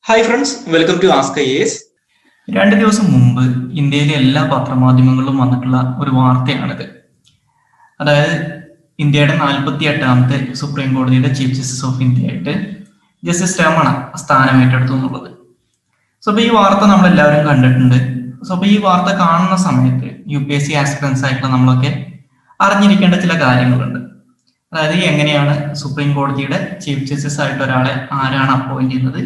Hi friends, welcome to Ask IAS. 2 ദിവസം മുമ്പ് ഇന്ത്യയിലെ എല്ലാ പത്രമാധ്യമങ്ങളിലും വന്നിട്ടുള്ള ഒരു വാർത്തയാണിത്. അതായത് ഇന്ത്യയുടെ 48ാമത്തെ സുപ്രീം കോടതിയുടെ ചീഫ് ജസ്റ്റിസ് ഓഫ് ഇന്ത്യ ആയിട്ട് ജസ്റ്റിസ് രമണ സ്ഥാനം ഏറ്റെടുത്തു എന്നുള്ളത്. സോ അപ്പൊ ഈ വാർത്ത നമ്മളെല്ലാവരും കണ്ടിട്ടുണ്ട്. സോ അപ്പൊ ഈ വാർത്ത കാണുന്ന സമയത്ത് UPSC ആസ്പിറൻസ് ആയിട്ടുള്ള നമ്മളൊക്കെ അറിഞ്ഞിരിക്കേണ്ട ചില കാര്യങ്ങളുണ്ട്. അതായത് എങ്ങനെയാണ് സുപ്രീം കോടതിയുടെ ചീഫ് ജസ്റ്റിസ് ആയിട്ട് ഒരാളെ ആരാണ് അപ്പോയിന്റ് ചെയ്യുന്നത്,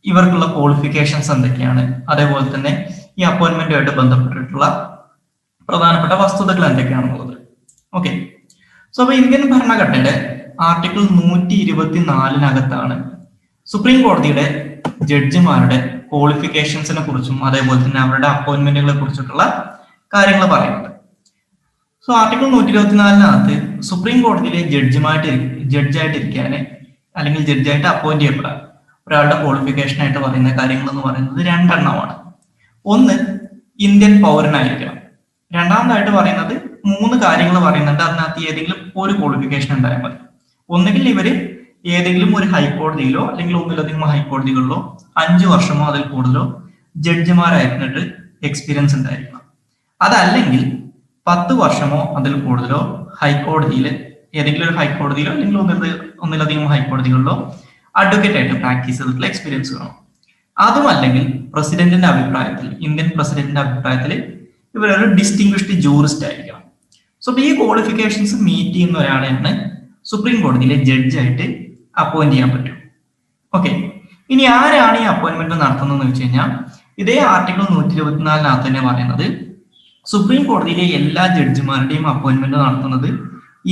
ഇവർക്കുള്ള ക്വാളിഫിക്കേഷൻസ് എന്തൊക്കെയാണ്, അതേപോലെ തന്നെ ഈ അപ്പോയിന്റ്മെന്റുമായിട്ട് ബന്ധപ്പെട്ടിട്ടുള്ള പ്രധാനപ്പെട്ട വസ്തുതകൾ എന്തൊക്കെയാണെന്നുള്ളത്. ഓക്കെ, സോ അപ്പൊ ഇന്ത്യൻ ഭരണഘടനയുടെ ആർട്ടിക്കിൾ 124 സുപ്രീം കോടതിയുടെ ജഡ്ജിമാരുടെ ക്വാളിഫിക്കേഷൻസിനെ കുറിച്ചും അതേപോലെ തന്നെ അവരുടെ അപ്പോയിന്റ്മെന്റുകളെ കുറിച്ചിട്ടുള്ള കാര്യങ്ങൾ പറയുന്നുണ്ട്. സോ ആർട്ടിക്കിൾ 124 സുപ്രീം കോടതിയിലെ ജഡ്ജായിട്ട് അല്ലെങ്കിൽ ജഡ്ജായിട്ട് അപ്പോയിന്റ് ചെയ്യപ്പെടാൻ ഒരാളുടെ ക്വാളിഫിക്കേഷൻ ആയിട്ട് പറയുന്ന കാര്യങ്ങൾ എന്ന് പറയുന്നത് 2 എണ്ണമാണ്. ഒന്ന്, ഇന്ത്യൻ പൗരനായിരിക്കണം. രണ്ടാമതായിട്ട് പറയുന്നത് 3 കാര്യങ്ങൾ പറയുന്നുണ്ട്. അതിനകത്ത് ഏതെങ്കിലും ഒരു ക്വാളിഫിക്കേഷൻ ഉണ്ടായാൽ മതി. ഒന്നുകിൽ ഇവര് ഏതെങ്കിലും ഒരു ഹൈക്കോടതിയിലോ അല്ലെങ്കിൽ ഒന്നിലധികം ഹൈക്കോടതികളിലോ 5 വർഷമോ അതിൽ കൂടുതലോ ജഡ്ജിമാരായിരുന്നിട്ട് എക്സ്പീരിയൻസ് ഉണ്ടായിരിക്കണം. അതല്ലെങ്കിൽ 10 വർഷമോ അതിൽ കൂടുതലോ ഹൈക്കോടതിയിൽ ഏതെങ്കിലും ഒരു ഹൈക്കോടതിയിലോ അല്ലെങ്കിൽ ഒന്നിലധികം ഹൈക്കോടതികളിലോ അഡ്വക്കേറ്റ് ആയിട്ട് പ്രാക്ടീസ് ചെയ്തിട്ടുള്ള എക്സ്പീരിയൻസ് വേണം. അതുമല്ലെങ്കിൽ ഇന്ത്യൻ പ്രസിഡന്റിന്റെ അഭിപ്രായത്തിൽ ഇവരൊരു ഡിസ്റ്റിംഗ്വിഷ്ഡ് ജൂറിസ്റ്റ് ആയിരിക്കണം. സോ ഈ ക്വാളിഫിക്കേഷൻസ് മീറ്റ് ചെയ്യുന്ന ഒരാളെയാണ് സുപ്രീം കോടതിയിലെ ജഡ്ജായിട്ട് അപ്പോയിന്റ് ചെയ്യാൻ പറ്റും. ഓക്കെ, ഇനി ആരാണ് ഈ അപ്പോയിന്റ്മെന്റ് നടത്തുന്നതെന്ന് വെച്ച് കഴിഞ്ഞാൽ ഇതേ ആർട്ടിക്കിൾ 124 തന്നെ പറയുന്നത് സുപ്രീം കോടതിയിലെ എല്ലാ ജഡ്ജിമാരുടെയും അപ്പോയിന്റ്മെന്റ് നടത്തുന്നത്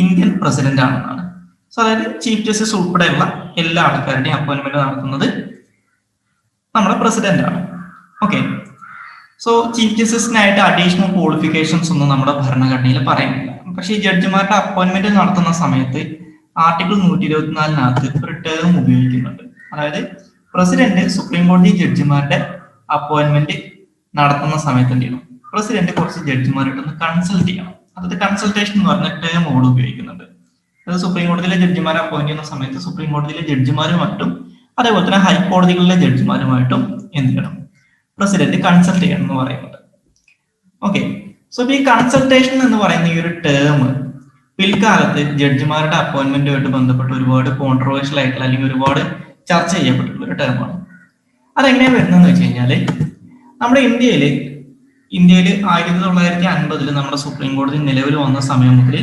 ഇന്ത്യൻ പ്രസിഡന്റ് ആണെന്നാണ്. സോ അതായത് ചീഫ് ജസ്റ്റിസ് ഉൾപ്പെടെയുള്ള എല്ലാ ആൾക്കാരുടെയും അപ്പോയിന്റ്മെന്റ് നടത്തുന്നത് നമ്മുടെ പ്രസിഡന്റ് ആണ്. ഓക്കെ, സോ ചീഫ് ജസ്റ്റിസിനായിട്ട് അഡീഷണൽ ക്വാളിഫിക്കേഷൻസ് ഒന്നും നമ്മുടെ ഭരണഘടനയിൽ പറയുന്നില്ല. പക്ഷേ ഈ ജഡ്ജിമാരുടെ അപ്പോയിന്റ്മെന്റ് നടത്തുന്ന സമയത്ത് ആർട്ടിക്കിൾ 124 ഒരു ടേം ഉപയോഗിക്കുന്നുണ്ട്. അതായത് പ്രസിഡന്റ് സുപ്രീം കോടതി ജഡ്ജിമാരുടെ അപ്പോയിന്റ്മെന്റ് നടത്തുന്ന സമയത്ത് എന്ത് ചെയ്യണം, പ്രസിഡന്റ് കുറച്ച് ജഡ്ജിമാരായിട്ടൊന്ന് കൺസൾട്ട് ചെയ്യണം. അതായത് കൺസൾട്ടേഷൻ എന്ന് പറഞ്ഞ ടേം ഓട് ഉപയോഗിക്കുന്നുണ്ട്. അത് സുപ്രീം കോടതിയിലെ ജഡ്ജിമാരെ അപ്പോയിന്റ് ചെയ്യുന്ന സമയത്ത് സുപ്രീം കോടതിയിലെ ജഡ്ജിമാരുമായിട്ടും അതേപോലെ തന്നെ ഹൈക്കോടതികളിലെ ജഡ്ജിമാരുമായിട്ടും എന്ത് ചെയ്യണം, പ്രസിഡന്റ് കൺസൾട്ട് ചെയ്യണം എന്ന് പറയുന്നത്. ഓക്കെ, സോ ഈ കൺസൾട്ടേഷൻ എന്ന് പറയുന്ന ഈ ഒരു ടേം പിൽക്കാലത്ത് ജഡ്ജിമാരുടെ അപ്പോയിന്റ്മെന്റുമായിട്ട് ബന്ധപ്പെട്ട് ഒരുപാട് കോൺട്രവേഴ്ഷ്യൽ ആയിട്ടുള്ള അല്ലെങ്കിൽ ഒരുപാട് ചർച്ച ചെയ്യപ്പെട്ടിട്ടുള്ള ഒരു ടേമാണ്. അതെങ്ങനെയാണ് വരുന്നതെന്ന് വെച്ച് കഴിഞ്ഞാല് നമ്മുടെ ഇന്ത്യയിൽ 1950 നമ്മുടെ സുപ്രീം കോടതി നിലവിൽ വന്ന സമയം മുതൽ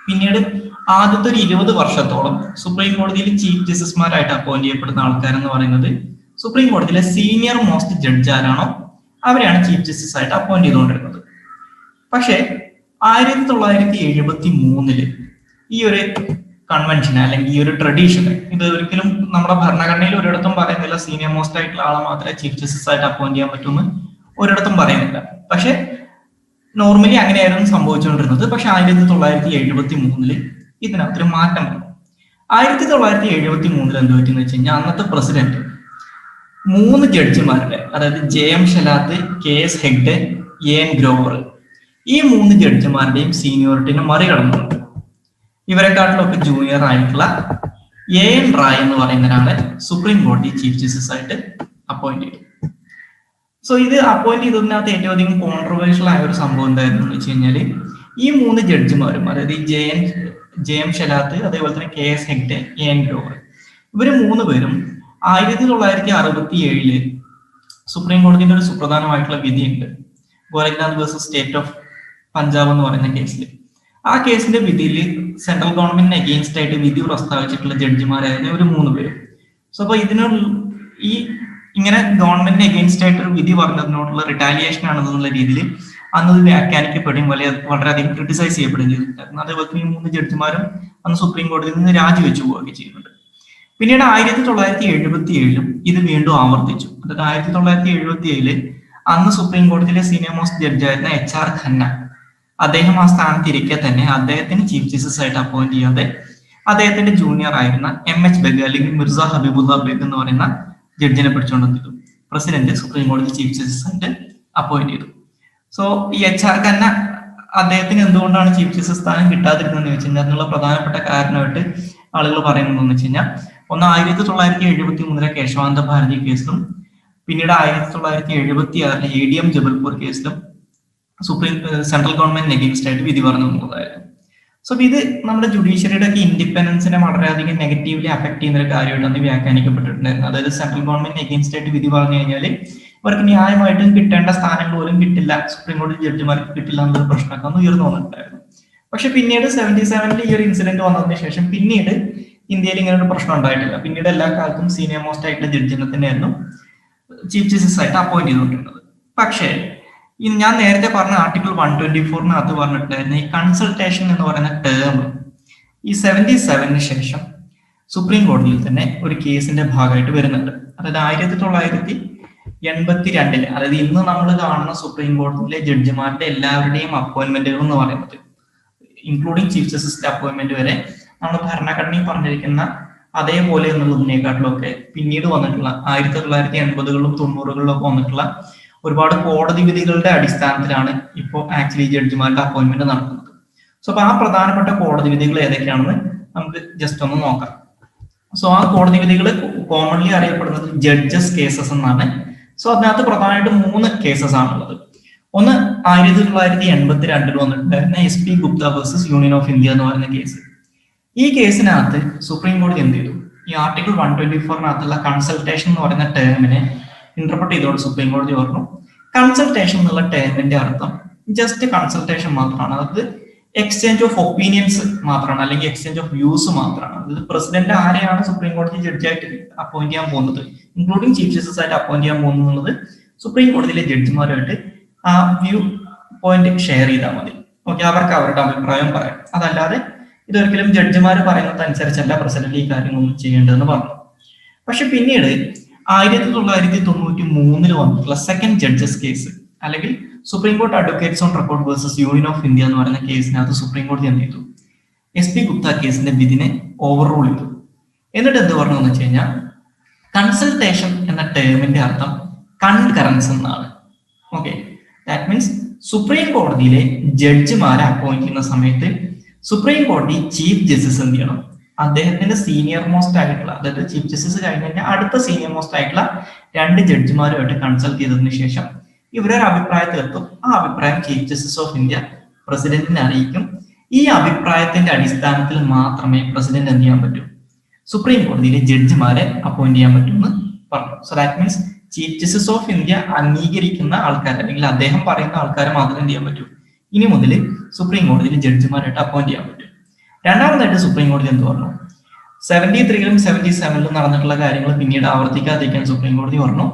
പിന്നീട് ആദ്യത്തെ ഒരു 20 വർഷത്തോളം സുപ്രീം കോടതിയിൽ ചീഫ് ജസ്റ്റിസുമാരായിട്ട് അപ്പോയിന്റ് ചെയ്യപ്പെടുന്ന ആൾക്കാരെന്ന് പറയുന്നത് സുപ്രീം കോടതിയിലെ സീനിയർ മോസ്റ്റ് ജഡ്ജ് ആരാണോ അവരെയാണ് ചീഫ് ജസ്റ്റിസ് ആയിട്ട് അപ്പോയിന്റ് ചെയ്തുകൊണ്ടിരുന്നത്. പക്ഷേ 1973 ഈ ഒരു കൺവെൻഷൻ അല്ലെങ്കിൽ ഈ ഒരു ട്രഡീഷൻ, ഇത് ഒരിക്കലും നമ്മുടെ ഭരണഘടനയിൽ ഒരിടത്തും പറയുന്നില്ല സീനിയർ മോസ്റ്റ് ആയിട്ടുള്ള ആളെ മാത്രമേ ചീഫ് ജസ്റ്റിസ് ആയിട്ട് അപ്പോയിന്റ് ചെയ്യാൻ പറ്റുമെന്ന് ഒരിടത്തും പറയുന്നില്ല. പക്ഷെ നോർമലി അങ്ങനെയായിരുന്നു സംഭവിച്ചുകൊണ്ടിരുന്നത്. പക്ഷെ 1973 ഇതിനകത്തൊരു മാറ്റം വന്നു. 1973 എന്ത് പറ്റിയെന്ന് വെച്ച് കഴിഞ്ഞാൽ അന്നത്തെ പ്രസിഡന്റ് 3 ജഡ്ജിമാരുടെ, അതായത് JM Shelat, KS Hegde, AN Grover, ഈ 3 ജഡ്ജിമാരുടെയും സീനിയോറിറ്റിനെ മറികടന്നുണ്ട്. ഇവരെക്കാട്ടിലൊക്കെ ജൂനിയർ ആയിട്ടുള്ള AN റായ് എന്ന് പറയുന്ന ഒരാളെ സുപ്രീം കോടതി ചീഫ് ജസ്റ്റിസ് ആയിട്ട് അപ്പോയിന്റ് ചെയ്തു. സോ ഇത് അപ്പോയിന്റ് ചെയ്തതിനകത്ത് ഏറ്റവും അധികം കോൺട്രവേഴ്ഷ്യൽ ആയ ഒരു സംഭവം എന്തായിരുന്നു എന്ന് വെച്ച് കഴിഞ്ഞാല് ഈ 3 ജഡ്ജിമാരും, അതായത് JM ഷെലാത്ത്, അതേപോലെ തന്നെ KS ഹെഗ്ഡെ, AN ഗ്രോവർ, ഇവര് 3 പേരും 1967 സുപ്രീം കോടതിയുടെ ഒരു സുപ്രധാനമായിട്ടുള്ള വിധിയുണ്ട്, Gorakhnath versus state of Punjab എന്ന് പറയുന്ന കേസിൽ. ആ കേസിന്റെ വിധിയിൽ സെൻട്രൽ ഗവൺമെന്റിന് അഗെയിൻസ്റ്റ് ആയിട്ട് വിധി പ്രസ്താവിച്ചിട്ടുള്ള ജഡ്ജിമാരായിരുന്നു ഇവർ 3 പേരും. സോ അപ്പൊ ഈ ഇങ്ങനെ ഗവൺമെന്റിന് അഗെയിൻസ്റ്റ് ആയിട്ട് ഒരു വിധി പറഞ്ഞതിനോടുള്ള റിട്ടാലിയേഷൻ ആണെന്നുള്ള രീതിയിൽ അന്നത് വ്യാഖ്യാനിക്കപ്പെടുകയും വളരെയധികം ക്രിട്ടിസൈസ് ചെയ്യപ്പെടുകയും ചെയ്തിട്ടുണ്ടായിരുന്നു. അതേപോലെ തന്നെ ഈ 3 ജഡ്ജിമാരും അന്ന് സുപ്രീം കോടതിയിൽ നിന്ന് രാജിവെച്ചു പോവുകയൊക്കെ ചെയ്യുന്നുണ്ട്. പിന്നീട് 1977 ഇത് വീണ്ടും ആവർത്തിച്ചു. അതായത് 1977 അന്ന് സുപ്രീം കോടതിയിലെ സീനിയർ മോസ്റ്റ് ജഡ്ജായിരുന്ന HR ഖന്ന, അദ്ദേഹം ആ സ്ഥാനത്ത് ഇരിക്കെ തന്നെ അദ്ദേഹത്തിന് ചീഫ് ജസ്റ്റിസ് ആയിട്ട് അപ്പോയിന്റ് ചെയ്യാതെ അദ്ദേഹത്തിന്റെ ജൂനിയർ ആയിരുന്ന MH ബെഗ് അല്ലെങ്കിൽ മിർസ ഹബീബുള്ള ബെഗ് എന്ന് പറയുന്ന ജഡ്ജിനെ പിടിച്ചുകൊണ്ടെത്തിയത് പ്രസിഡന്റ് സുപ്രീം കോടതി ചീഫ് ജസ്റ്റിസ് ആയിട്ട് അപ്പോയിന്റ് ചെയ്തു. സോ ഈ HR ഖന്ന അദ്ദേഹത്തിന് എന്തുകൊണ്ടാണ് ചീഫ് ജസ്റ്റിസ് സ്ഥാനം കിട്ടാതിരുന്നതെന്ന് വെച്ച് കഴിഞ്ഞാൽ അതിനുള്ള പ്രധാനപ്പെട്ട കാരണമായിട്ട് ആളുകൾ പറയുന്നതെന്ന് വെച്ച് കഴിഞ്ഞാൽ ഒന്ന് 1973 കേശവാനന്ദ ഭാരതി കേസിലും പിന്നീട് 1976 ADM ജബൽപൂർ കേസിലും സെൻട്രൽ ഗവൺമെന്റിന് എഗെയിൻസ്റ്റ് ആയിട്ട് വിധി പറഞ്ഞു എന്നുള്ളതായിരുന്നു. സോ ഇത് നമ്മുടെ ജുഡീഷ്യറിയുടെ ഒക്കെ ഇൻഡിപെൻഡൻസിനെ വളരെയധികം നെഗറ്റീവ്ലി അഫക്ട് ചെയ്യുന്ന ഒരു കാര്യമായിട്ടാണ് വ്യാഖ്യാനിക്കപ്പെട്ടിട്ടുണ്ടായിരുന്നു. അതായത് സെൻട്രൽ ഗവൺമെന്റിന് എഗെയിൻസ്റ്റ് ആയിട്ട് വിധി പറഞ്ഞു കഴിഞ്ഞാൽ ഇവർക്ക് ന്യായമായിട്ടും കിട്ടേണ്ട സ്ഥാനങ്ങൾ പോലും കിട്ടില്ല, സുപ്രീം കോടതി ജഡ്ജിമാർക്ക് കിട്ടില്ല എന്നൊരു പ്രശ്നമൊക്കെ ഒന്ന് ഉയർന്നു വന്നിട്ടുണ്ടായിരുന്നു. പക്ഷെ പിന്നീട് 77 ഈ ഒരു ഇൻസിഡന്റ് വന്നതിന് ശേഷം പിന്നീട് ഇന്ത്യയിൽ ഇങ്ങനെ ഒരു പ്രശ്നം ഉണ്ടായിട്ടില്ല. പിന്നീട് എല്ലാ കാലത്തും സീനിയർ മോസ്റ്റ് ആയിട്ടുള്ള ജഡ്ജിനെ തന്നെയായിരുന്നു ചീഫ് ജസ്റ്റിസ് ആയിട്ട് അപ്പോയിന്റ് ചെയ്തുകൊണ്ടിരുന്നത്. പക്ഷേ ഞാൻ നേരത്തെ പറഞ്ഞ ആർട്ടിക്കിൾ 124 പറഞ്ഞിട്ടുണ്ടായിരുന്നു ഈ കൺസൾട്ടേഷൻ എന്ന് പറയുന്ന ടേം ഈ 77 ശേഷം സുപ്രീം കോടതിയിൽ തന്നെ ഒരു കേസിന്റെ ഭാഗമായിട്ട് വരുന്നുണ്ട്. അതായത് 1982 അതായത് ഇന്ന് നമ്മൾ കാണുന്ന സുപ്രീം കോടതിയിലെ ജഡ്ജിമാരുടെ എല്ലാവരുടെയും അപ്പോയിന്റ്മെന്റുകൾ എന്ന് പറയുന്നത് ഇൻക്ലൂഡിങ് ചീഫ് ജസ്റ്റിസിന്റെ അപ്പോയിന്റ്മെന്റ് വരെ നമ്മൾ ഭരണഘടനയിൽ പറഞ്ഞിരിക്കുന്ന അതേപോലെ എന്നുള്ളതിനേക്കാട്ടിലൊക്കെ പിന്നീട് വന്നിട്ടുള്ള 1980കളിലും 90കളിലും ഒക്കെ വന്നിട്ടുള്ള ഒരുപാട് കോടതി വിധികളുടെ അടിസ്ഥാനത്തിലാണ് ഇപ്പോൾ ആക്ച്വലി ജഡ്ജിമാരുടെ അപ്പോയിന്റ്മെന്റ് നടക്കുന്നത്. സോ അപ്പൊ ആ പ്രധാനപ്പെട്ട കോടതി വിധികൾ ഏതൊക്കെയാണെന്ന് നമുക്ക് ജസ്റ്റ് ഒന്ന് നോക്കാം. സോ ആ കോടതി വിധികൾ കോമൺലി അറിയപ്പെടുന്നത് ജഡ്ജസ് കേസസ് എന്നാണ്. സോ അതിനകത്ത് പ്രധാനമായിട്ടും 3 കേസസ് ആണുള്ളത്. ഒന്ന് 1982 വന്നിട്ടുണ്ടായിരുന്ന SP Gupta versus union of India എന്ന് പറയുന്ന കേസ്. ഈ കേസിനകത്ത് സുപ്രീം കോടതി എന്ത് ചെയ്തു, ഈ ആർട്ടിക്കിൾ 124 കൺസൾട്ടേഷൻ എന്ന് പറയുന്ന ടേമിനെ ഇന്റർപ്രറ്റ് ചെയ്തോട് സുപ്രീം കോടതി പറഞ്ഞു കൺസൾട്ടേഷൻ എന്നുള്ള ടേമിന്റെ അർത്ഥം ജസ്റ്റ് കൺസൾട്ടേഷൻ മാത്രമാണ്, അതായത് എക്സ്ചേഞ്ച് ഓഫ് ഒപ്പീനിയൻസ് മാത്രമാണ്, അല്ലെങ്കിൽ എക്സ്ചേഞ്ച് ഓഫ് വ്യൂസ് മാത്രമാണ്. അതായത് പ്രസിഡന്റ് ആരെയാണ് സുപ്രീം കോടതി ജഡ്ജിയായിട്ട് അപ്പോയിന്റ് ചെയ്യാൻ പോകുന്നത്, ഇൻക്ലൂഡിംഗ് ചീഫ് ജസ്റ്റിസ് ആയിട്ട് അപ്പോയിന്റ് ചെയ്യാൻ പോകുന്നത് സുപ്രീം കോടതിയിലെ ജഡ്ജിമാരുമായിട്ട് ആ വ്യൂ പോയിന്റ് ഷെയർ ചെയ്താൽ മതി. ഓക്കെ, അവർക്ക് അവരുടെ അഭിപ്രായം പറയാം. അതല്ലാതെ ഇതൊരിക്കലും ജഡ്ജിമാർ പറയുന്നത് അനുസരിച്ചല്ല പ്രസിഡന്റ് ഈ കാര്യങ്ങളൊന്നും ചെയ്യേണ്ടതെന്ന് പറഞ്ഞു. പക്ഷെ പിന്നീട് 1993 വന്നിട്ടുള്ള സെക്കൻഡ് ജഡ്ജസ് കേസ് അല്ലെങ്കിൽ supreme court advocates on record versus union of India എന്ന് പറയുന്ന കേസിനകത്ത് സുപ്രീം കോടതി എന്ത് ചെയ്തു, SP ഗുപ്ത കേസിന്റെ വിധിനെ ഓവർ റൂൾ ചെയ്തു. എന്നിട്ട് എന്ത് പറഞ്ഞു എന്ന് വെച്ച് കഴിഞ്ഞാൽ കൺസൾട്ടേഷൻ എന്ന ടേമിന്റെ അർത്ഥം കൺകറൻസ് എന്നാണ്. ഓക്കെ, ദാറ്റ് മീൻസ് സുപ്രീം കോടതിയിലെ ജഡ്ജിമാരെ അപ്പോയിന്റ് ചെയ്യുന്ന സമയത്ത് സുപ്രീം കോടതി ചീഫ് ജസ്റ്റിസ് എന്ത് ചെയ്യണം, അദ്ദേഹത്തിന്റെ സീനിയർ മോസ്റ്റ് ആയിട്ടുള്ള, അതായത് ചീഫ് ജസ്റ്റിസ് കഴിഞ്ഞ് കഴിഞ്ഞാൽ അടുത്ത സീനിയർ മോസ്റ്റ് ആയിട്ടുള്ള 2 ജഡ്ജിമാരുമായിട്ട് കൺസൾട്ട് ചെയ്തതിനു ശേഷം ഇവരൊരു അഭിപ്രായത്തിലെത്തും. ആ അഭിപ്രായം ചീഫ് ജസ്റ്റിസ് ഓഫ് ഇന്ത്യ പ്രസിഡന്റിനെ അറിയിക്കും. ഈ അഭിപ്രായത്തിന്റെ അടിസ്ഥാനത്തിൽ മാത്രമേ പ്രസിഡന്റ് എന്ത് ചെയ്യാൻ പറ്റൂ, സുപ്രീം കോടതിയിലെ ജഡ്ജിമാരെ അപ്പോയിന്റ് ചെയ്യാൻ പറ്റുമെന്ന് പറഞ്ഞു. So that means chief justice of India അംഗീകരിക്കുന്ന ആൾക്കാർ അല്ലെങ്കിൽ അദ്ദേഹം പറയുന്ന ആൾക്കാരെ മാത്രമേ എന്ത് ചെയ്യാൻ പറ്റൂ, ഇനി മുതൽ സുപ്രീം കോടതിയിലെ ജഡ്ജിമാരായിട്ട് അപ്പോയിന്റ് ചെയ്യാൻ പറ്റും. രണ്ടാമതായിട്ട് സുപ്രീം കോടതി എന്ത് പറഞ്ഞു, 73ലും 77ലും നടന്നിട്ടുള്ള കാര്യങ്ങൾ പിന്നീട് ആവർത്തിക്കാതിരിക്കാൻ സുപ്രീം കോടതി പറഞ്ഞു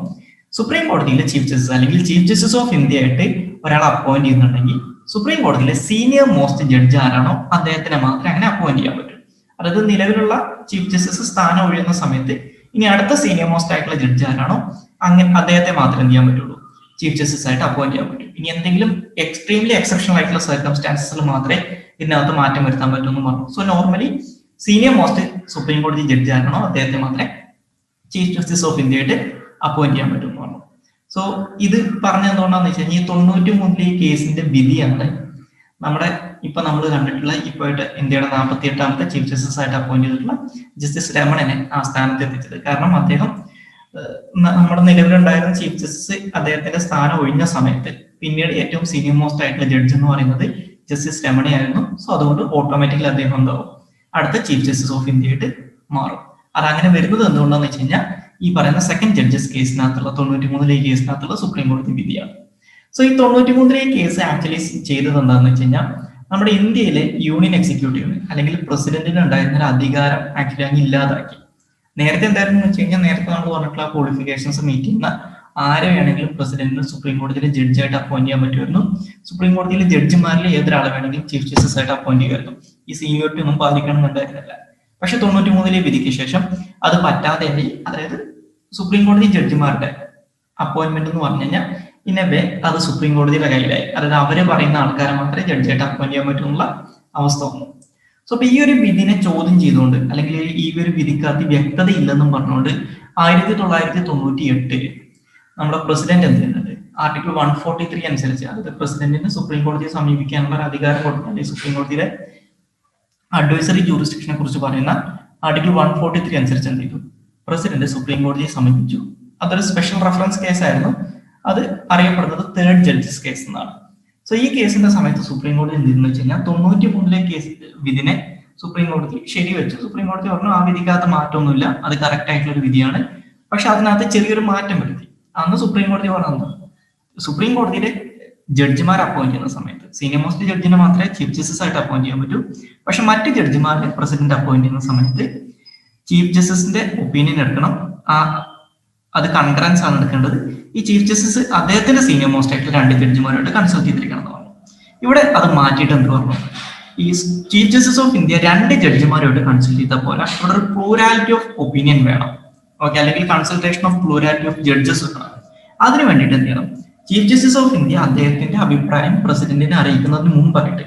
സുപ്രീം കോടതിയിലെ ചീഫ് ജസ്റ്റിസ് അല്ലെങ്കിൽ ചീഫ് ജസ്റ്റിസ് ഓഫ് ഇന്ത്യ ആയിട്ട് ഒരാൾ അപ്പോയിന്റ് ചെയ്യുന്നുണ്ടെങ്കിൽ സുപ്രീം കോടതിയിലെ സീനിയർ മോസ്റ്റ് ജഡ്ജ് ആരാണോ അദ്ദേഹത്തിനെ മാത്രമേ അങ്ങനെ അപ്പോയിന്റ് ചെയ്യാൻ പറ്റൂ. അതായത് നിലവിലുള്ള ചീഫ് ജസ്റ്റിസ് സ്ഥാനം ഒഴിയുന്ന സമയത്ത് ഇനി അടുത്ത സീനിയർ മോസ്റ്റ് ആയിട്ടുള്ള ജഡ്ജ് ആരാണോ അങ്ങനെ അദ്ദേഹത്തെ മാത്രമേ എന്ത് ചെയ്യാൻ പറ്റുള്ളൂ, ചീഫ് ജസ്റ്റിസ് ആയിട്ട് അപ്പോയിന്റ് ചെയ്യാൻ പറ്റും. ഇനി എന്തെങ്കിലും എക്സ്ട്രീംലി എക്സെപ്ഷണൽ ആയിട്ടുള്ള സർക്കംസ്റ്റാൻസസിൽ മാത്രമേ ഇതിനകത്ത് മാറ്റം വരുത്താൻ പറ്റുമെന്ന് പറഞ്ഞു. So normally senior most supreme കോടതി ജഡ്ജി ആരാണോ അദ്ദേഹത്തെ മാത്രമേ ചീഫ് ജസ്റ്റിസ് ഓഫ് ഇന്ത്യ ആയിട്ട് അപ്പോയിന്റ് ചെയ്യാൻ പറ്റുമെന്ന് പറഞ്ഞു. സോ ഇത് പറഞ്ഞെന്തുകൊണ്ടാന്ന് വെച്ച് കഴിഞ്ഞാൽ 93 ഈ കേസിന്റെ വിധിയാണ് നമ്മുടെ ഇപ്പൊ നമ്മൾ കണ്ടിട്ടുള്ള ഇപ്പോഴത്തെ ഇന്ത്യയുടെ 48ാമത്തെ ചീഫ് ജസ്റ്റിസ് ആയിട്ട് അപ്പോയിന്റ് ചെയ്തിട്ടുള്ള ജസ്റ്റിസ് രമണനെ ആ സ്ഥാനത്ത് എത്തിച്ചത്. കാരണം അദ്ദേഹം നമ്മുടെ നിലവിലുണ്ടായിരുന്ന ചീഫ് ജസ്റ്റിസ് അദ്ദേഹത്തിന്റെ സ്ഥാനം ഒഴിഞ്ഞ സമയത്ത് പിന്നീട് ഏറ്റവും സീനിയർ മോസ്റ്റ് ആയിട്ടുള്ള ജഡ്ജ് എന്ന് പറയുന്നത് ജസ്റ്റിസ് രമണയായിരുന്നു. സോ അതുകൊണ്ട് ഓട്ടോമാറ്റിക്കലി അദ്ദേഹം എന്താവും, അടുത്ത ചീഫ് ജസ്റ്റിസ് ഓഫ് ഇന്ത്യ ആയിട്ട് മാറും. അതങ്ങനെ വരുന്നത് എന്തുകൊണ്ടാന്ന് വെച്ച് കഴിഞ്ഞാൽ ഈ പറയുന്ന സെക്കൻഡ് ജഡ്ജസ് കേസിനകത്തുള്ള 93 കേസിനകത്തുള്ള സുപ്രീം കോടതി വിധിയാണ്. സോ ഈ 93 കേസ് ആക്ച്വലി ചെയ്തത് എന്താണെന്ന് വെച്ച് കഴിഞ്ഞാൽ നമ്മുടെ ഇന്ത്യയിലെ യൂണിയൻ എക്സിക്യൂട്ടീവിന് അല്ലെങ്കിൽ പ്രസിഡന്റിന് ഉണ്ടായിരുന്ന ഒരു അധികാരം ആക്ച്വലി അങ്ങ് ഇല്ലാതാക്കി. നേരത്തെ എന്തായിരുന്നു വെച്ച് കഴിഞ്ഞാൽ നേരത്തെ നമ്മൾ പറഞ്ഞിട്ടുള്ള ക്വാളിഫിക്കേഷൻസ് മീറ്റ് ചെയ്യുന്ന ആരെ വേണമെങ്കിലും പ്രസിഡന്റിന് സുപ്രീം കോടതിയിലെ ജഡ്ജിയായിട്ട് അപ്പോയിന്റ് ചെയ്യാൻ പറ്റുമായിരുന്നു. സുപ്രീം കോടതിയിലെ ജഡ്ജിമാരിൽ ഏതൊരാളെ വേണമെങ്കിലും ചീഫ് ജസ്റ്റിസ് ആയിട്ട് അപ്പോയിന്റ് ചെയ്യുമായിരുന്നു. ഈ സീനിയോറിറ്റി ഒന്നും പാലിക്കണമെന്നുണ്ടായിരുന്നില്ല. പക്ഷെ 93 വിധിക്ക് ശേഷം അത് പറ്റാതെയായി. അതായത് സുപ്രീം കോടതി ജഡ്ജിമാരുടെ അപ്പോയിന്റ്മെന്റ് എന്ന് പറഞ്ഞു കഴിഞ്ഞാൽ ഇൻ എ വേ അത് സുപ്രീം കോടതിയുടെ കയ്യിലായി. അതായത് അവര് പറയുന്ന ആൾക്കാരെ മാത്രമേ ജഡ്ജിയായിട്ട് അപ്പോയിന്റ് ചെയ്യാൻ പറ്റുന്നുള്ള അവസ്ഥ വന്നു. സോ അപ്പൊ ഈ ഒരു വിധിനെ ചോദ്യം ചെയ്തുകൊണ്ട് അല്ലെങ്കിൽ ഈ ഒരു വിധിക്കകത്ത് വ്യക്തത ഇല്ലെന്നും പറഞ്ഞുകൊണ്ട് 1998 നമ്മുടെ പ്രസിഡന്റ് എന്ത് ചെയ്യുന്നുണ്ട്, ആർട്ടിക്കിൾ 143 അനുസരിച്ച് അതായത് പ്രസിഡന്റിന് സുപ്രീം കോടതിയെ സമീപിക്കാനുള്ള ഒരു അധികാരം കൊടുക്കുന്നത് സുപ്രീം കോടതിയിലെ അഡ്വൈസറി ജൂറിസ്ഡിക്ഷനെ കുറിച്ച് പറയുന്ന ആർട്ടിക്കിൾ 143 അനുസരിച്ച് എന്ത് ചെയ്തു? പ്രസിഡന്റ് സുപ്രീം കോടതിയെ സമീപിച്ചു. അതൊരു സ്പെഷ്യൽ റെഫറൻസ് കേസായിരുന്നു. അത് അറിയപ്പെടുന്നത് തേർഡ് ജഡ്ജസ് കേസ് എന്നാണ്. സോ ഈ കേസിന്റെ സമയത്ത് സുപ്രീം കോടതി എന്ത് ചെയ്തെന്ന് വെച്ച് കഴിഞ്ഞാൽ 93 കേസ് വിധിനെ സുപ്രീം കോടതി ശരിവെച്ചു. സുപ്രീം കോടതി പറഞ്ഞു ആ വിധിക്കകത്ത് മാറ്റമൊന്നുമില്ല, അത് കറക്റ്റ് ആയിട്ടുള്ള ഒരു വിധിയാണ്. പക്ഷെ അതിനകത്ത് ചെറിയൊരു മാറ്റം വരുത്തി. അന്ന് സുപ്രീം കോടതി പറഞ്ഞത് സുപ്രീം കോടതിയിലെ ജഡ്ജിമാരെ അപ്പോയിന്റ് ചെയ്യുന്ന സമയത്ത് സീനിയർ മോസ്റ്റ് ജഡ്ജിനെ മാത്രമേ ചീഫ് ജസ്റ്റിസ് ആയിട്ട് അപ്പോയിന്റ് ചെയ്യാൻ പറ്റൂ. പക്ഷെ മറ്റ് ജഡ്ജിമാരെ പ്രസിഡന്റ് അപ്പോയിന്റ് ചെയ്യുന്ന സമയത്ത് ചീഫ് ജസ്റ്റിസിന്റെ ഒപ്പീനിയൻ എടുക്കണം. അത് കൺകറൻസ് ആണ് എടുക്കേണ്ടത്. ഈ ചീഫ് ജസ്റ്റിസ് അദ്ദേഹത്തിന്റെ സീനിയർ മോസ്റ്റ് ആയിട്ടുള്ള 2 ജഡ്ജിമാരോട് കൺസൾട്ട് ചെയ്തിരിക്കണം എന്ന് പറഞ്ഞു. ഇവിടെ അത് മാറ്റിയിട്ട് എന്ത് പറഞ്ഞു? ഈ ചീഫ് ജസ്റ്റിസ് ഓഫ് ഇന്ത്യ 2 ജഡ്ജിമാരോട് കൺസൾട്ട് ചെയ്ത പോലെ ഇവിടെ ഒരു പ്ലൂരാലിറ്റി ഓഫ് ഒപ്പീനിയൻ വേണം. ഓക്കെ, അല്ലെങ്കിൽ consultation of plurality of judges വേണം. അതിന് വേണ്ടിയിട്ട് എന്ത് ചെയ്യണം? ചീഫ് ജസ്റ്റിസ് ഓഫ് ഇന്ത്യ അദ്ദേഹത്തിന്റെ അഭിപ്രായം പ്രസിഡന്റിനെ അറിയിക്കുന്നതിന് മുമ്പായിട്ട്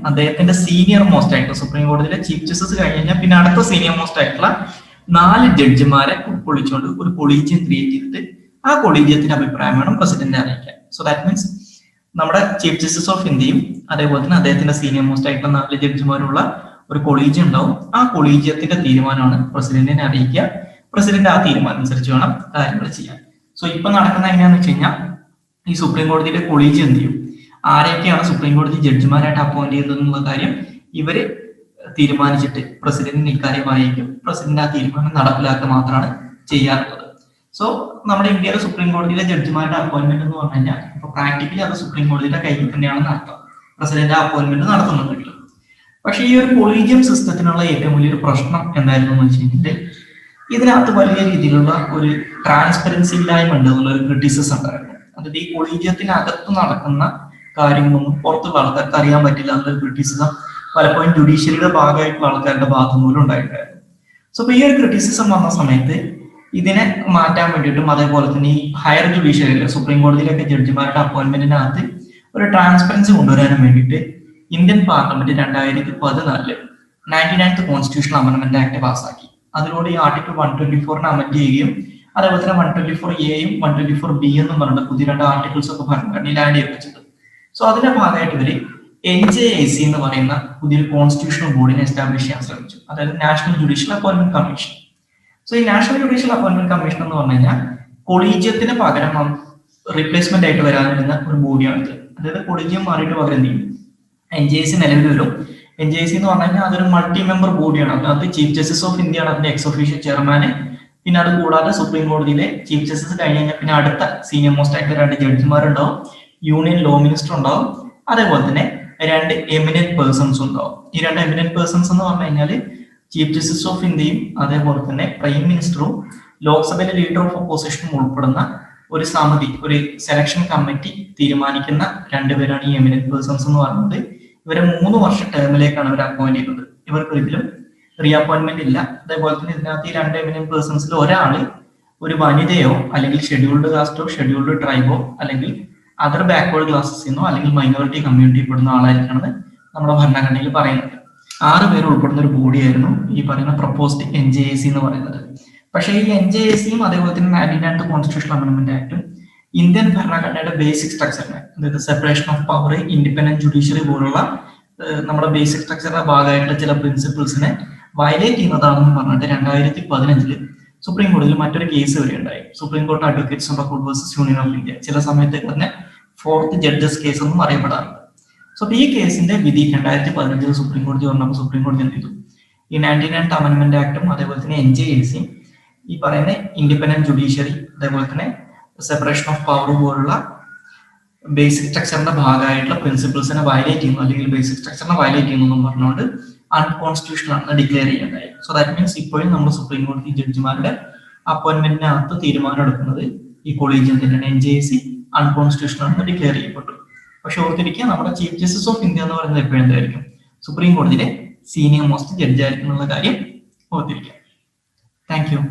അദ്ദേഹത്തിന്റെ സീനിയർ മോസ്റ്റ് ആയിട്ടുള്ള സുപ്രീം കോടതിയിലെ ചീഫ് ജസ്റ്റിസ് കഴിഞ്ഞാൽ പിന്നെ അടുത്ത സീനിയർ മോസ്റ്റ് ആയിട്ടുള്ള 4 ജഡ്ജിമാരെ ഉൾക്കൊള്ളിച്ചുകൊണ്ട് ഒരു കൊളീജിയം ക്രിയേറ്റ് ചെയ്തിട്ട് ആ കൊളീജിയത്തിന്റെ അഭിപ്രായം വേണം പ്രസിഡന്റിനെ അറിയിക്കാൻ. സോ ദാറ്റ് മീൻസ് നമ്മുടെ ചീഫ് ജസ്റ്റിസ് ഓഫ് ഇന്ത്യയും അതേപോലെ തന്നെ അദ്ദേഹത്തിന്റെ സീനിയർ മോസ്റ്റ് ആയിട്ടുള്ള 4 ജഡ്ജിമാരുള്ള ഒരു കൊളീജിയം ഉണ്ടാവും. ആ കൊളീജിയത്തിന്റെ തീരുമാനമാണ് പ്രസിഡന്റിനെ അറിയിക്കുക. പ്രസിഡന്റ് ആ തീരുമാനം അനുസരിച്ച് വേണം കാര്യങ്ങൾ ചെയ്യാൻ. സോ ഇപ്പൊ നടക്കുന്ന എങ്ങനെയാന്ന് വെച്ച് കഴിഞ്ഞാൽ ഈ സുപ്രീം കോടതിയുടെ കൊളീജിയം എന്ത് ചെയ്യും? ആരെയൊക്കെയാണ് സുപ്രീം കോടതി ജഡ്ജിമാരായിട്ട് അപ്പോയിന്റ് ചെയ്തതെന്നുള്ള കാര്യം ഇവര് തീരുമാനിച്ചിട്ട് പ്രസിഡന്റിന് ഇക്കാര്യം അറിയിക്കും. പ്രസിഡന്റ് ആ തീരുമാനം നടപ്പിലാക്കുക മാത്രമാണ് ചെയ്യാറുള്ളത്. സോ നമ്മുടെ ഇന്ത്യയിലെ സുപ്രീം കോടതിയിലെ ജഡ്ജിമാരുടെ അപ്പോയിന്റ്മെന്റ് എന്ന് പറഞ്ഞു കഴിഞ്ഞാൽ ഇപ്പൊ പ്രാക്ടിക്കലി അത് സുപ്രീം കോടതിയുടെ കയ്യിൽ തന്നെയാണെന്ന് അർത്ഥം. പ്രസിഡന്റ് ആ അപ്പോയിന്റ്മെന്റ് നടത്തുന്നുണ്ടെങ്കിലും. പക്ഷെ ഈ ഒരു കൊളീജിയം സിസ്റ്റത്തിനുള്ള ഏറ്റവും വലിയൊരു പ്രശ്നം എന്തായിരുന്നു എന്ന് വെച്ച് കഴിഞ്ഞാൽ ഇതിനകത്ത് വലിയ രീതിയിലുള്ള ഒരു ട്രാൻസ്പെറൻസി ഇല്ലായ്മ ഉണ്ട് എന്നുള്ള ഒരു ക്രിറ്റിസിസം ഉണ്ടായിരുന്നു. അതായത് ഈ കൊളീജിയത്തിനകത്ത് നടക്കുന്ന കാര്യങ്ങളൊന്നും പുറത്തുള്ള ആൾക്കാർക്ക് അറിയാൻ പറ്റില്ല എന്നൊരു ക്രിറ്റിസിസം പലപ്പോഴും ജുഡീഷ്യറിയുടെ ഭാഗമായിട്ടുള്ള ആൾക്കാരുടെ ഭാഗത്തു പോലും ഉണ്ടായിട്ടുണ്ടായിരുന്നു. സോ അപ്പൊ ഈ ഒരു ക്രിറ്റിസിസം വന്ന സമയത്ത് ഇതിനെ മാറ്റാൻ വേണ്ടിയിട്ടും അതേപോലെ തന്നെ ഈ ഹയർ ജുഡീഷ്യറിയിലെ സുപ്രീം കോടതിയിലൊക്കെ ജഡ്ജിമാരുടെ അപ്പോയിന്റ്മെന്റിനകത്ത് ഒരു ട്രാൻസ്പെറൻസി കൊണ്ടുവരാനും വേണ്ടിയിട്ട് Indian parliament 2014 99th constitutional amendment act പാസ്സാക്കി. അതിലൂടെ ഈ ആർട്ടിക്കിൾ 124 അമെൻഡ് ചെയ്യുകയും അതേപോലെ തന്നെ 124A-യും 124B എന്നും പറഞ്ഞിട്ട് പുതിയ 2 ആർട്ടിക്കിൾസ് ഒക്കെ ഭരണഘടനയിൽ ആഡ് ചെയ്തിട്ടുണ്ട്. സോ അതിന്റെ ഭാഗമായിട്ട് ഇവര് NJAC എന്ന് പറയുന്ന പുതിയൊരു കോൺസ്റ്റിറ്റ്യൂഷണൽ ബോഡിനെ എസ്റ്റാബ്ലിഷ് ചെയ്യാൻ ശ്രമിച്ചു. അതായത് national judicial appointment commission. So ഈ നാഷണൽ ജുഡീഷ്യൽ അപ്പോയിന്റ്മെന്റ് കമ്മീഷൻ എന്ന് പറഞ്ഞു കഴിഞ്ഞാൽ കൊളീജിയത്തിന് പകരം റീപ്ലേസ്മെന്റ് ആയിട്ട് വരാനിരുന്ന ഒരു ബോഡിയാണിത്. അതായത് കൊളീജിയം മാറിയിട്ട് പകരം എന്ത് ചെയ്യും? NJAC നിലവിൽ വരും. NJAC എന്ന് പറഞ്ഞു കഴിഞ്ഞാൽ അതൊരു മൾട്ടി മെമ്പർ ബോഡിയാണ്. അതിനകത്ത് ചീഫ് ജസ്റ്റിസ് ഓഫ് ഇന്ത്യ ആണ് അതിന്റെ എക്സ് ഒഫീഷ്യൽ ചെയർമാന്. പിന്നെ അത് കൂടാതെ സുപ്രീം കോടതിയിലെ ചീഫ് ജസ്റ്റിസ് കഴിഞ്ഞ് കഴിഞ്ഞാൽ പിന്നെ അടുത്ത സീനിയർ മോസ്റ്റ് ആയിട്ടുള്ള 2 ജഡ്ജിമാരുണ്ടാവും. യൂണിയൻ ലോ മിനിസ്റ്റർ ഉണ്ടാവും. അതേപോലെ തന്നെ 2 എമിനന്റ് പേഴ്സൺസ് ഉണ്ടാവും. ഈ 2 എമിനന്റ് പേഴ്സൺസ് എന്ന് പറഞ്ഞു കഴിഞ്ഞാൽ ചീഫ് ജസ്റ്റിസ് ഓഫ് ഇന്ത്യയും അതേപോലെ തന്നെ പ്രൈം മിനിസ്റ്ററും ലോക്സഭയിലെ ലീഡർ ഓഫ് ഒപ്പോസിഷനും ഉൾപ്പെടുന്ന ഒരു സമിതി, ഒരു സെലക്ഷൻ കമ്മിറ്റി തീരുമാനിക്കുന്ന 2 പേരാണ് ഈ എമിനന്റ് പേഴ്സൺസ് എന്ന് പറയുന്നത്. ഇവരെ 3 വർഷ ടേമിലേക്കാണ് ഇവർ അപ്പോയിന്റ് ചെയ്യുന്നത്. ഇവർക്ക് ഒരിക്കലും റീ അപ്പോയിന്റ്മെന്റ് ഇല്ല. അതേപോലെ തന്നെ ഇതിനകത്ത് ഈ 2 എമിനന്റ് പേഴ്സൺസിൽ ഒരാള് ഒരു വനിതയോ അല്ലെങ്കിൽ ഷെഡ്യൂൾഡ് കാസ്റ്റോ ഷെഡ്യൂൾഡ് ട്രൈബോ അല്ലെങ്കിൽ അതർ ബാക്ക്വേർഡ് ക്ലാസ്സസിന്നോ അല്ലെങ്കിൽ മൈനോറിറ്റി കമ്മ്യൂണിറ്റി പെടുന്ന ആളായിരിക്കണമെന്ന് നമ്മുടെ ഭരണഘടനയിൽ പറയുന്നത്. 6 പേര് ഉൾപ്പെടുന്ന ഒരു ബോഡിയായിരുന്നു ഈ പറയുന്ന പ്രപ്പോസ്ഡ് NJAC എന്ന് പറയുന്നത്. പക്ഷേ ഈ NJACയും അതേപോലെ തന്നെ 99th കോൺസ്റ്റിറ്റ്യൂഷണൽ അമെൻഡ്മെന്റ് ആക്ടും ഇന്ത്യൻ ഭരണഘടനയുടെ ബേസിക് സ്ട്രക്ചറിനെ, അതായത് separation of power, independent judiciary പോലുള്ള നമ്മുടെ ബേസിക് സ്ട്രക്ചറിന്റെ ഭാഗമായിട്ടുള്ള ചില പ്രിൻസിപ്പിൾസിനെ വയലേറ്റ് ചെയ്യുന്നതാണെന്ന് പറഞ്ഞിട്ട് 2015 സുപ്രീം കോടതിയിൽ മറ്റൊരു കേസ് വരെ ഉണ്ടായി. Supreme court advocates general court versus union of India. ചില സമയത്ത് തന്നെ 4th ജഡ്ജസ് കേസ് എന്നും അറിയപ്പെടാറുണ്ട്. സോ ഈ കേസിന്റെ വിധി 2015 സുപ്രീം കോടതി പറഞ്ഞപ്പോൾ സുപ്രീം കോടതി എന്ത് ചെയ്തു? ഈ 99th അമെൻഡ്മെന്റ് ആക്ടും അതേപോലെ തന്നെ NJACയും ഈ പറയുന്ന ഇൻഡിപെൻഡന്റ് ജുഡീഷ്യറി അതേപോലെ തന്നെ സെപ്പറേഷൻ ഓഫ് പവർ പോലുള്ള ബേസിക് സ്ട്രക്ചറിന്റെ ഭാഗമായിട്ടുള്ള പ്രിൻസിപ്പിൾസിനെ വയലേറ്റ് ചെയ്യുന്നു അല്ലെങ്കിൽ ബേസിക് സ്ട്രക്ചറിനെ വയലേറ്റ് ചെയ്യുന്നു എന്നും പറഞ്ഞുകൊണ്ട് അൺകോൺസ്റ്റിറ്റ്യൂഷണൽ ആണെന്ന് ഡിക്ലെയർ ചെയ്യുന്നുണ്ടായി. സോ ദാറ്റ് മീൻസ് ഇപ്പോഴും നമ്മൾ സുപ്രീം കോടതി ജഡ്ജിമാരുടെ അപ്പോയിന്റ്മെന്റിനകത്ത് തീരുമാനം എടുക്കുന്നത് ഈ കൊളീജിയം തന്നെയാണ്. NJAC അൺകോൺസ്റ്റിറ്റ്യൂഷണൽ ആണെന്ന് ഡിക്ലെയർ ചെയ്യപ്പെട്ടു. പക്ഷെ ഓർത്തിരിക്കുക, നമ്മുടെ ചീഫ് ജസ്റ്റിസ് ഓഫ് ഇന്ത്യ എന്ന് പറയുന്നത് എപ്പോഴും എന്തായിരിക്കും? സുപ്രീം കോടതിയിലെ സീനിയർ മോസ്റ്റ് ജഡ്ജ് ആയിരിക്കും എന്നുള്ള കാര്യം ഓർത്തിരിക്കുക. Thank you.